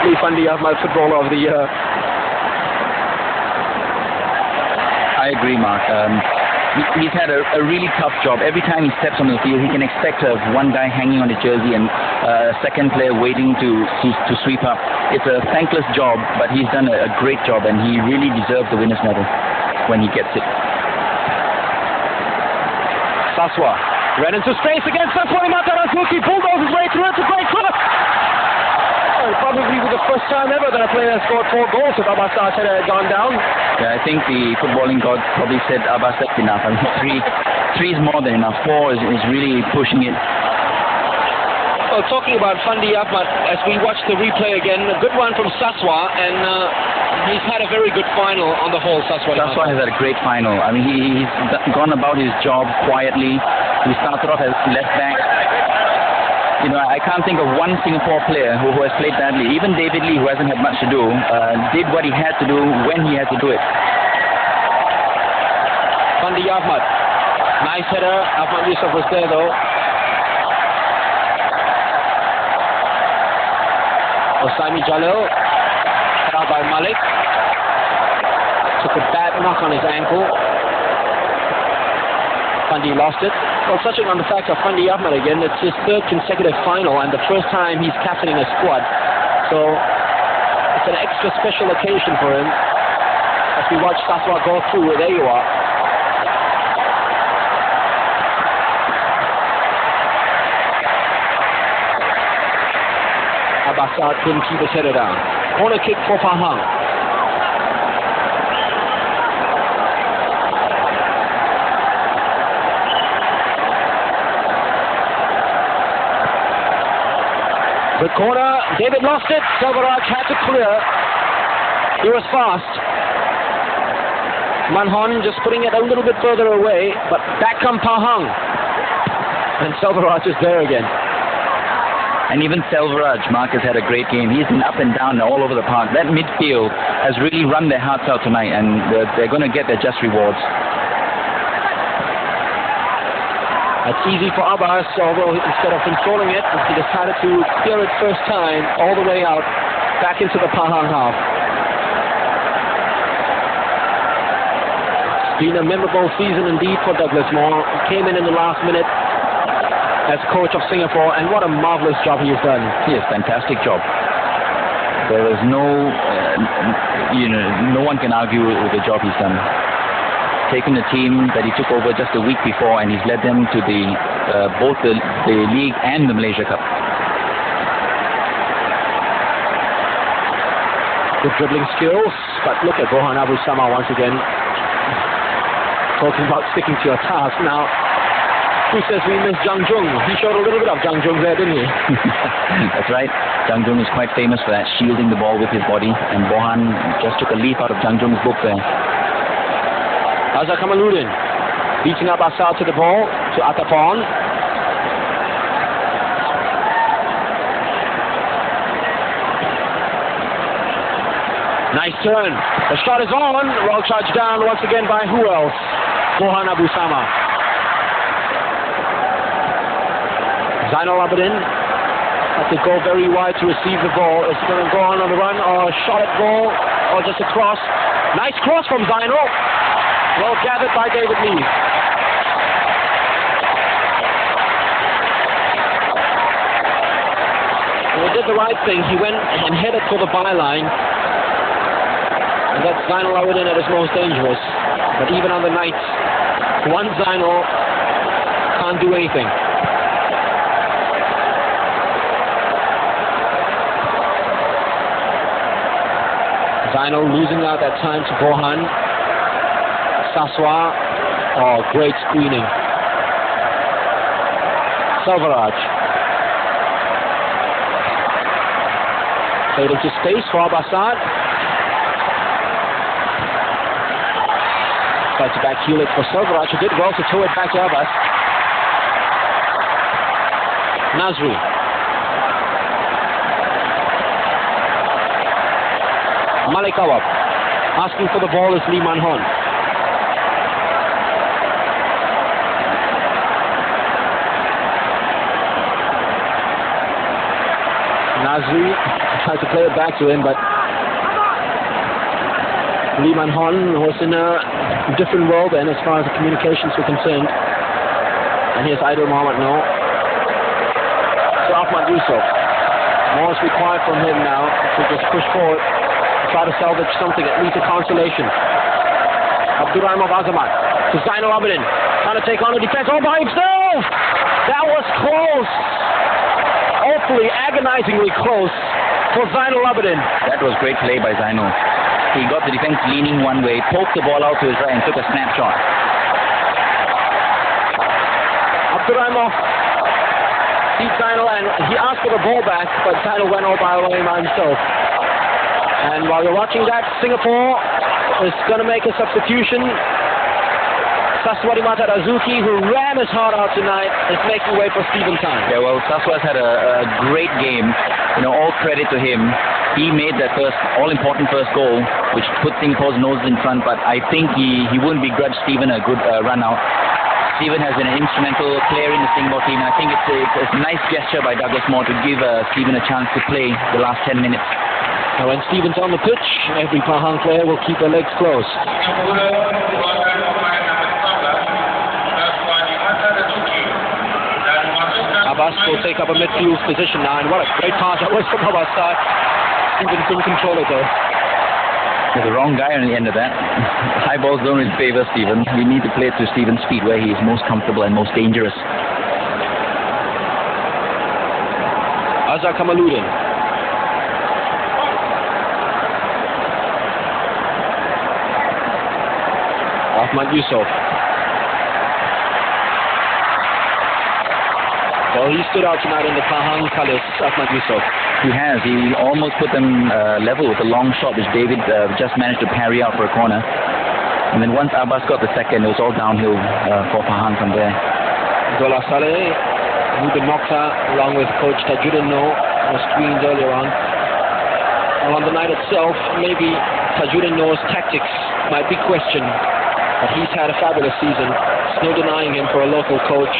definitely Fandi Ahmad Footballer of the Year. I agree, Mark. He's had a really tough job. Every time he steps on the field, he can expect to have one guy hanging on his jersey and a second player waiting to sweep up. It's a thankless job, but he's done a great job, and he really deserves the winner's medal when he gets it. Saswa ran into space against Saswani Matarazuki, bulldozes his way through. It's a great cross. Well, probably the first time ever that a player has scored 4 goals if Abbas's header had gone down. Yeah, I think the footballing god probably said Abbas, that's enough. I mean, three is more than enough. 4 is really pushing it. Well, talking about Fandi Ahmad, as we watch the replay again, a good one from Saswa, and he's had a very good final on the whole, Saswa. Saswa has had a great final. I mean, he's gone about his job quietly. He started off as left back. You know, I can't think of one Singapore player who has played badly. Even David Lee, who hasn't had much to do, did what he had to do when he had to do it. Fandi Ahmad, nice header. Ahmad Yusuf was there though. Osami Jalil, headed out by Malik. Took a bad knock on his ankle. Fandi lost it. Well, touching on the fact of Fandi Ahmad again, it's his 3rd consecutive final and the first time he's captaining a squad. So it's an extra special occasion for him. As we watch Saswa go through, there you are. Abbasad couldn't keep his header down. Corner kick for Pahang. The corner, David lost it. Selvaraj had to clear. He was fast. Manhon just putting it a little bit further away, but back come Pahang. And Selvaraj is there again. And even Selvaraj, Mark, has had a great game. He's been up and down all over the park. That midfield has really run their hearts out tonight, and they're going to get their just rewards. It's easy for Abbas, although instead of controlling it, he decided to clear it first time all the way out, back into the Pahang half. It's been a memorable season indeed for Douglas Moore. He came in the last minute as coach of Singapore, and what a marvelous job he has done. Yes, fantastic job. There is no one can argue with the job he's done. Taken the team that he took over just a week before, and he's led them to both the league and the Malaysia Cup. Good dribbling skills, but look at Bohan Abu Sama once again. Talking about sticking to your task. Now, who says we miss Jang Jung? He showed a little bit of Jang Jung there, didn't he? That's right. Jang Jung is quite famous for that, shielding the ball with his body, and Bohan just took a leaf out of Jang Jung's book there. Azhar Kamaluddin beating up Asad to the ball, to Atapon. Nice turn. The shot is on. Well charged down once again by who else? Bohan Abu Sama. Zainal Abidin had to go very wide to receive the ball. Is he going to go on the run, or a shot at goal, or just a cross? Nice cross from Zainal. Well gathered by David Lee. He did the right thing. He went and headed for the byline. And that's Zainal Abidin at his most dangerous. But even on the night, one Zainal can't do anything. Zainal losing out that time to Bohan. Saswa, oh, great screening. Selvaraj. Played into space for Abbasad. Tried to back heel it for Selvaraj, who did well to tow it back to Abbas. Nazri. Malik Awab. Asking for the ball is Lee Manhon. Nazri tried to play it back to him, but Lee Man Hon was in a different world then as far as the communications were concerned. And here's Aidil Mohamed No. So Ahmad Yusuf. More is required from him now to just push forward, try to salvage something, at least a consolation. Abdurrahman Azamat to Zainal Abidin, trying to take on the defense all by himself. That was close. Awfully, agonizingly close for Zainal Abidin. That was great play by Zainal. He got the defense leaning one way, poked the ball out to his right and took a snapshot. Abdurrahman beat Zainal and he asked for the ball back, but Zainal went all by himself. And while you're watching that, Singapore is going to make a substitution. Saswati Matarazuki, who ran his heart out tonight, is making way for Stephen Tan. Yeah, well, Saswat had a great game. You know, all credit to him. He made that all-important first goal, which put Singapore's noses in front, but I think he wouldn't begrudge Stephen a good run out. Stephen has been an instrumental player in the Singapore team, and I think it's a nice gesture by Douglas Moore to give Stephen a chance to play the last 10 minutes. Now when Stephen's on the pitch, every Pahang player will keep their legs closed. Abbas will take up a midfield position now, and what a great pass that was from Abbas. Stephen couldn't control it though. There's the wrong guy on the end of that. High balls don't really favour Stephen. We need to play it to Stephen's feet where he is most comfortable and most dangerous. Azhar Kamaluddin. Ahmad Yusuf. Well, he stood out tonight in the Pahang colours, Ahmad Yusuf. He has. He almost put them level with a long shot, which David just managed to parry out for a corner. And then once Abbas got the second, it was all downhill for Pahang from there. Zola Saleh, Ruben Mokhtar, along with coach Tajuddin No, was screened earlier on. Well, on the night itself, maybe Tajuddin No's tactics might be questioned, but he's had a fabulous season. There's no denying him for a local coach.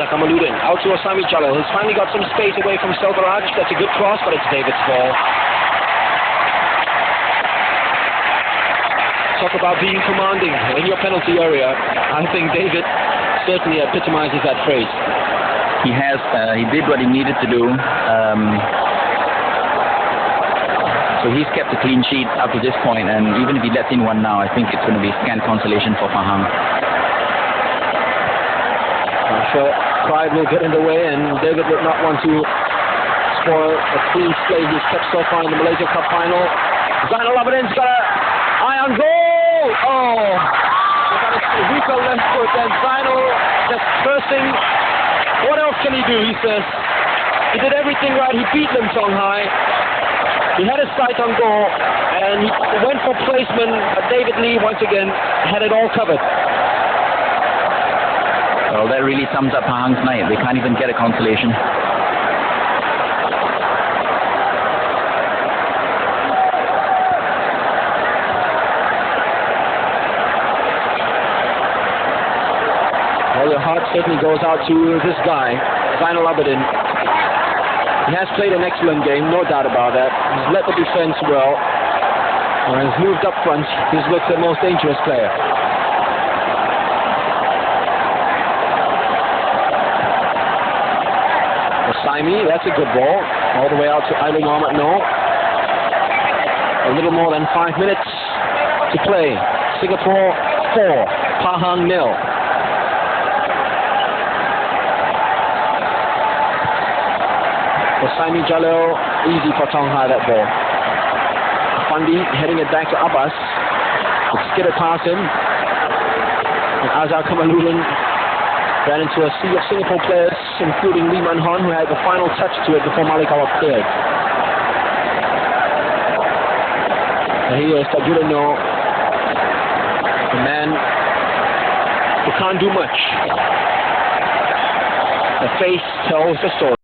Kamaluddin, out to Osami Jalal, who's finally got some space away from Selvaraj. That's a good cross, but it's David's ball. Talk about being commanding in your penalty area. I think David certainly epitomizes that phrase. He has. He did what he needed to do. So he's kept a clean sheet up to this point, and even if he lets in one now, I think it's going to be scant consolation for Pahang. I'm sure pride will get in the way, and David would not want to spoil a clean slate he's kept so far in the Malaysia Cup Final. Zainal Abidin's got an eye on goal! Oh! He's got a weaker left foot, and Zainal just cursing. What else can he do, he says. He did everything right. He beat Lim Song Hai. He had his sight on goal, and he went for placement, but David Lee, once again, had it all covered. Well, that really sums up Pahang's night. They can't even get a consolation. Well, your heart certainly goes out to this guy, Zainal Abidin. He has played an excellent game, no doubt about that. He's led the defense well. And he's moved up front. He's looked the most dangerous player. Saimi, that's a good ball. All the way out to Aidil Mohamed No. A little more than 5 minutes to play. Singapore 4, Pahang 0. For Saimi Jalil, easy for Tong Hai, that ball. Fandi heading it back to Abbas. It's skidded past him. And Azhar Kamaluddin ran into a sea of Singapore players, including Lee Man Hon, who had the final touch to it before Malik Awad cleared. And here is Tajuddin No, the man who can't do much. The face tells the story.